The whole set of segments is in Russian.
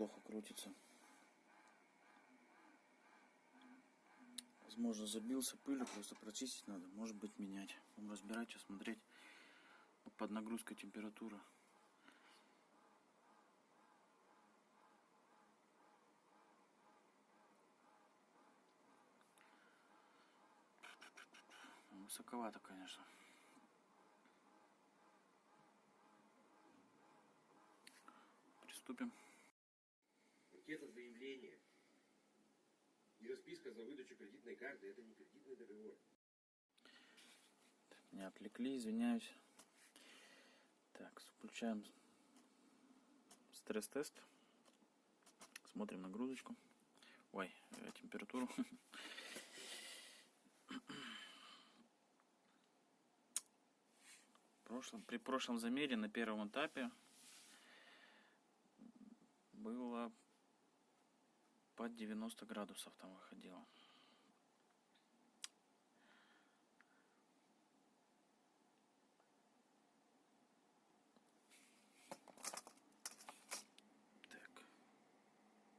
плохо крутится. Возможно, забился пылью, просто прочистить надо. Может быть, менять. Будем разбирать, что смотреть. Под нагрузкой температура. Высоковато, конечно. Приступим. Анкета заявления и расписка за выдачу кредитной карты — это не кредитный договор. Меня отвлекли, извиняюсь. Так, включаем стресс-тест. Смотрим нагрузочку. Ой, температуру. При прошлом замере на первом этапе было под 90 градусов там выходило. Так.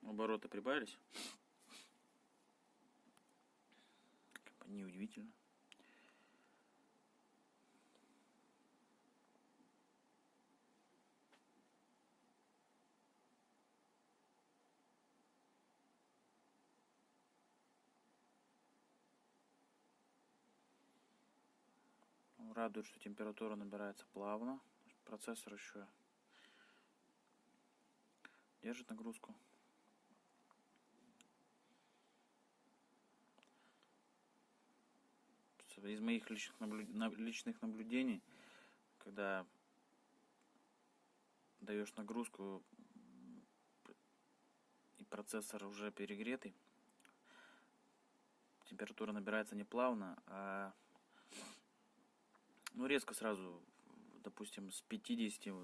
Обороты прибавились. Как бы неудивительно. Радует, что температура набирается плавно. Процессор еще держит нагрузку. Из моих личных наблюдений, когда даешь нагрузку и процессор уже перегретый, температура набирается не плавно, а резко сразу, допустим, с 50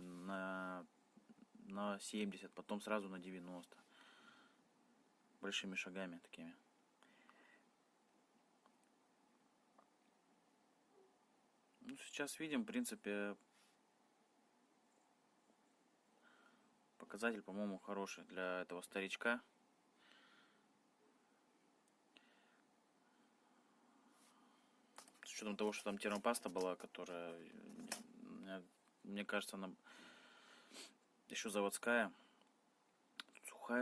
на 70, потом сразу на 90. Большими шагами такими. Сейчас видим, в принципе, показатель, по-моему, хороший для этого старичка. С учетом того, что там термопаста была, которая, мне кажется, она еще заводская.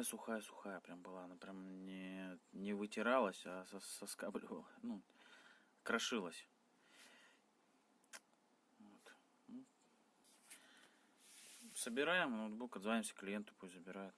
Сухая прям была. Она прям не вытиралась, а соскабливала. Крошилась. Вот. Собираем ноутбук, отзвонимся клиенту, пусть забирает.